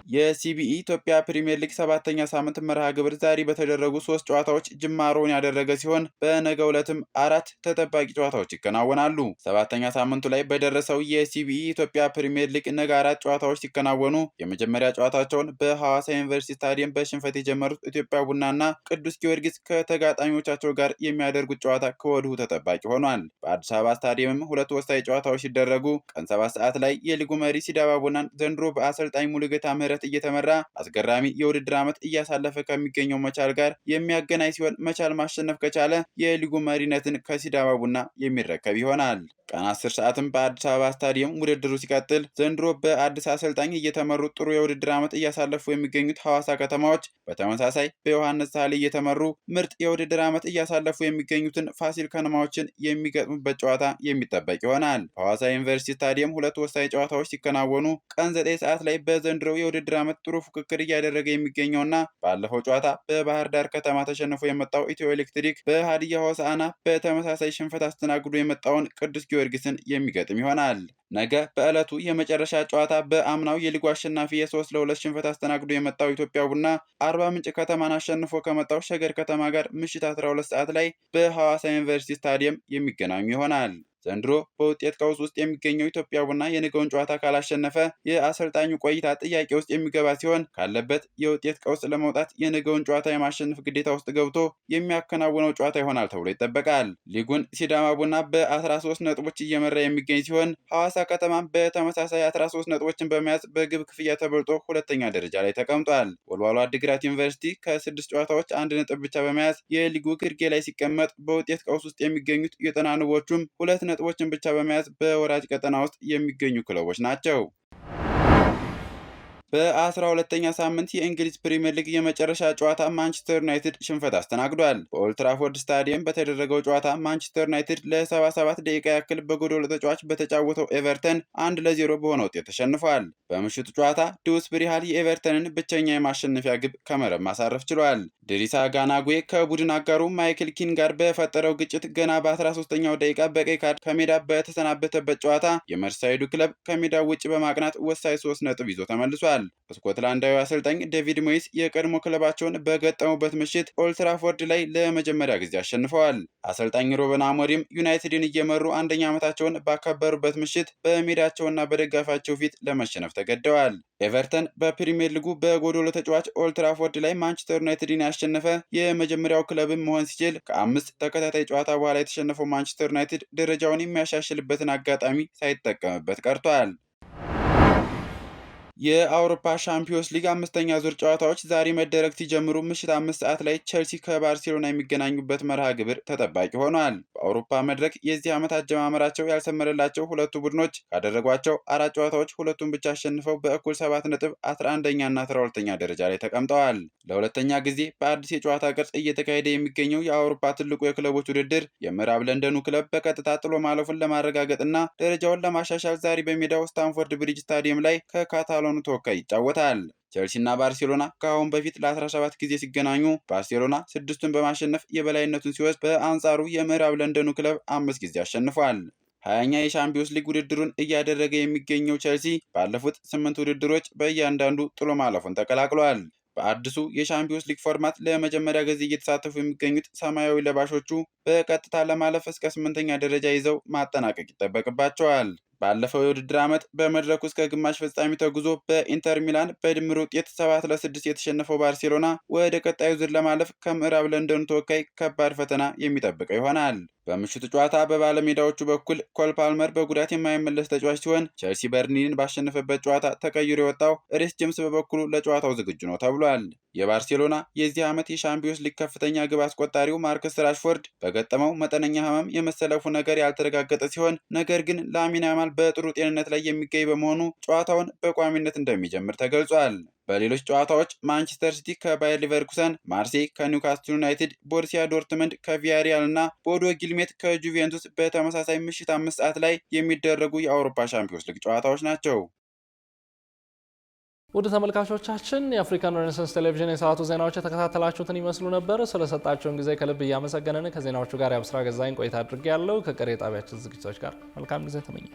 የሲቢኢ ኢትዮጵያ ፕሪሚየር ሊግ 7ኛ ሳምንት መርሃ ግብር ዛሬ በተደረጉ 3 ጨዋታዎች ጅማሮውን ያደረገ ሲሆን በነገው ዕለትም 4 ተጠባቂ ጨዋታዎች ይከናወናሉ። 7ኛ ሳምንቱ ላይ በደረሰው የሲቢኢ ኢትዮጵያ ፕሪሚየር ሊግ ነገ 4 ጨዋታዎች ሲከናወኑ የመጀመሪያ ጨዋታቸውን በሐዋሳ ዩኒቨርሲቲ ስታዲየም በሽንፈት የጀመሩት ኢትዮጵያ ቡናና ቅዱስ ጊዮርጊስ ከተጋጣሚዎቻቸው ጋር የሚያደርጉት ጨዋታ ከወዲሁ ተጠባቂ ሆኗል። በአዲስ አበባ ስታዲየምም 2 ወሳኝ ጨዋታዎች ሲደረጉ ቀን 7 ሰዓት ላይ የሊጉ መሪ ሲዳማ ቡናን ዘንድሮ በአሰልጣኝ ሙሉጌታ ምህረት እየተመራ አስገራሚ የውድድር ዓመት እያሳለፈ ከሚገኘው መቻል ጋር የሚያገናኝ ሲሆን መቻል ማሸነፍ ከቻለ የሊጉ መሪነትን ከሲዳማ ቡና የሚረከብ ይሆናል። ቀን 10 ሰዓትም በአዲስ አበባ ስታዲየም ውድድሩ ሲቀጥል ዘንድሮ በአዲስ አሰልጣኝ እየተመሩ ጥሩ የውድድር ዓመት እያሳለፉ የሚገኙት ሐዋሳ ከተማዎች በተመሳሳይ በዮሐንስ ሳህሌ እየተመሩ ምርጥ የውድድር ዓመት እያሳለፉ የሚገኙትን ፋሲል ከነማዎችን የሚገጥሙበት ጨዋታ የሚጠበቅ ይሆናል። በሐዋሳ ዩኒቨርሲቲ ስታዲየም 2 ወሳኝ ጨዋታዎች ሲከናወኑ ቀን 9 ሰዓት ላይ በዘንድሮው የውድድር ዓመት ጥሩ ፉክክር እያደረገ የሚገኘውና ባለፈው ጨዋታ በባህር ዳር ከተማ ተሸንፎ የመጣው ኢትዮ ኤሌክትሪክ በሀዲያ ሆሳዕና በተመሳሳይ ሽንፈት አስተናግዶ የመጣውን ቅዱስ ጊዮርጊስን የሚገጥም ይሆናል። ነገ በዕለቱ የመጨረሻ ጨዋታ በአምናው የሊጉ አሸናፊ የ3-2 ሽንፈት አስተናግዶ የመጣው ኢትዮጵያ ቡና አርባ ምንጭ ከተማን አሸንፎ ከመጣው ሸገር ከተማ ጋር ምሽት 12 ሰዓት ላይ በሐዋሳ ዩኒቨርሲቲ ስታዲየም የሚገናኙ ይሆናል። ዘንድሮ በውጤት ቀውስ ውስጥ የሚገኘው ኢትዮጵያ ቡና የነገውን ጨዋታ ካላሸነፈ የአሰልጣኙ ቆይታ ጥያቄ ውስጥ የሚገባ ሲሆን ካለበት የውጤት ቀውስ ለመውጣት የነገውን ጨዋታ የማሸነፍ ግዴታ ውስጥ ገብቶ የሚያከናውነው ጨዋታ ይሆናል ተብሎ ይጠበቃል። ሊጉን ሲዳማ ቡና በ13 ነጥቦች እየመራ የሚገኝ ሲሆን ሐዋሳ ከተማ በተመሳሳይ 13 ነጥቦችን በመያዝ በግብ ክፍያ ተበልጦ 2ኛ ደረጃ ላይ ተቀምጧል። ወልዋሎ አዲግራት ዩኒቨርሲቲ ከ6 ጨዋታዎች 1 ነጥብ ብቻ በመያዝ የሊጉ ግርጌ ላይ ሲቀመጥ በውጤት ቀውስ ውስጥ የሚገኙት የጣና ንቦቹም 2 ነጥቦችን ብቻ በመያዝ በወራጅ ቀጠና ውስጥ የሚገኙ ክለቦች ናቸው። በ12ኛ ሳምንት የእንግሊዝ ፕሪሚየር ሊግ የመጨረሻ ጨዋታ ማንቸስተር ዩናይትድ ሽንፈት አስተናግዷል። በኦልድ ትራፎርድ ስታዲየም በተደረገው ጨዋታ ማንቸስተር ዩናይትድ ለ77 ደቂቃ ያክል በጎዶሎ ተጫዋች በተጫወተው ኤቨርተን 1-0 በሆነ ውጤት ተሸንፏል። በምሽቱ ጨዋታ ዲውስቡሪ ሃል የኤቨርተንን ብቸኛ የማሸነፊያ ግብ ከመረብ ማሳረፍ ችሏል። ድሪሳ ጋናጉዌ ከቡድን አጋሩ ማይክል ኪን ጋር በፈጠረው ግጭት ገና በ13ኛው ደቂቃ በቀይ ካርድ ከሜዳ በተሰናበተበት ጨዋታ የመርሳይዱ ክለብ ከሜዳው ውጭ በማቅናት ወሳኝ 3 ነጥብ ይዞ ተመልሷል። ስኮትላንዳዊ አሰልጣኝ ዴቪድ ሞይስ የቀድሞ ክለባቸውን በገጠሙበት ምሽት ኦልድ ትራፎርድ ላይ ለመጀመሪያ ጊዜ አሸንፈዋል። አሰልጣኝ ሩበን አሞሪም ዩናይትድን እየመሩ 1ኛ ዓመታቸውን ባከበሩበት ምሽት በሜዳቸውና በደጋፊያቸው ፊት ለመሸነፍ ተገደዋል። ኤቨርተን በፕሪሚየር ሊጉ በጎዶሎ ተጫዋች ኦልድ ትራፎርድ ላይ ማንቸስተር ዩናይትድን ያሸነፈ የመጀመሪያው ክለብም መሆን ሲችል ከ5 ተከታታይ ጨዋታ በኋላ የተሸነፈው ማንቸስተር ዩናይትድ ደረጃውን የሚያሻሽልበትን አጋጣሚ ሳይጠቀምበት ቀርቷል። የአውሮፓ ሻምፒዮንስ ሊግ 5ኛ ዙር ጨዋታዎች ዛሬ መደረግ ሲጀምሩ ምሽት 5 ሰዓት ላይ ቼልሲ ከባርሴሎና የሚገናኙበት መርሃ ግብር ተጠባቂ ሆኗል። በአውሮፓ መድረክ የዚህ ዓመት አጀማመራቸው ያልሰመረላቸው ሁለቱ ቡድኖች ካደረጓቸው 4 ጨዋታዎች ሁለቱን ብቻ አሸንፈው በእኩል 7 ነጥብ 11ኛና 12ኛ ደረጃ ላይ ተቀምጠዋል። ለሁለተኛ ጊዜ በአዲስ የጨዋታ ቅርጽ እየተካሄደ የሚገኘው የአውሮፓ ትልቁ የክለቦች ውድድር የምዕራብ ለንደኑ ክለብ በቀጥታ ጥሎ ማለፉን ለማረጋገጥና ደረጃውን ለማሻሻል ዛሬ በሜዳው ስታንፎርድ ብሪጅ ስታዲየም ላይ ከካታሎኑ ተወካይ ይጫወታል። ቼልሲና ባርሴሎና ከአሁን በፊት ለ17 ጊዜ ሲገናኙ ባርሴሎና 6ቱን በማሸነፍ የበላይነቱን ሲወስድ፣ በአንጻሩ የምዕራብ ለንደኑ ክለብ 5 ጊዜ አሸንፏል። 20ኛ የሻምፒዮንስ ሊግ ውድድሩን እያደረገ የሚገኘው ቼልሲ ባለፉት 8 ውድድሮች በእያንዳንዱ ጥሎ ማለፉን ተቀላቅሏል። በአዲሱ የሻምፒዮንስ ሊግ ፎርማት ለመጀመሪያ ጊዜ እየተሳተፉ የሚገኙት ሰማያዊ ለባሾቹ በቀጥታ ለማለፍ እስከ 8ኛ ደረጃ ይዘው ማጠናቀቅ ይጠበቅባቸዋል። ባለፈው የውድድር ዓመት በመድረኩ እስከ ግማሽ ፍጻሜ ተጉዞ በኢንተር ሚላን በድምር ውጤት 7-6 የተሸነፈው ባርሴሎና ወደ ቀጣዩ ዙር ለማለፍ ከምዕራብ ለንደኑ ተወካይ ከባድ ፈተና የሚጠብቀው ይሆናል። በምሽቱ ጨዋታ በባለሜዳዎቹ በኩል ኮል ፓልመር በጉዳት የማይመለስ ተጫዋች ሲሆን፣ ቼልሲ በርንሊን ባሸነፈበት ጨዋታ ተቀይሮ የወጣው ሪስ ጄምስ በበኩሉ ለጨዋታው ዝግጁ ነው ተብሏል። የባርሴሎና የዚህ ዓመት የሻምፒዮንስ ሊግ ከፍተኛ ግብ አስቆጣሪው ማርከስ ራሽፎርድ በገጠመው መጠነኛ ሕመም የመሰለፉ ነገር ያልተረጋገጠ ሲሆን፣ ነገር ግን ላሚን ያማል በጥሩ ጤንነት ላይ የሚገኝ በመሆኑ ጨዋታውን በቋሚነት እንደሚጀምር ተገልጿል። በሌሎች ጨዋታዎች ማንቸስተር ሲቲ ከባየር ሊቨርኩሰን፣ ማርሴይ ከኒውካስትል ዩናይትድ፣ ቦሩሲያ ዶርትመንድ ከቪያሪያል እና ቦዶ ግሊምት ከጁቬንቱስ በተመሳሳይ ምሽት 5 ሰዓት ላይ የሚደረጉ የአውሮፓ ሻምፒዮንስ ሊግ ጨዋታዎች ናቸው። ውድ ተመልካቾቻችን የአፍሪካን ሬኔሳንስ ቴሌቪዥን የሰዓቱ ዜናዎች የተከታተላችሁትን ይመስሉ ነበር። ስለሰጣችሁን ጊዜ ከልብ እያመሰገንን ከዜናዎቹ ጋር የአብስራ ገዛኝ ቆይታ አድርጌ ያለው ከቀሪ የጣቢያችን ዝግጅቶች ጋር መልካም ጊዜ ተመኘ።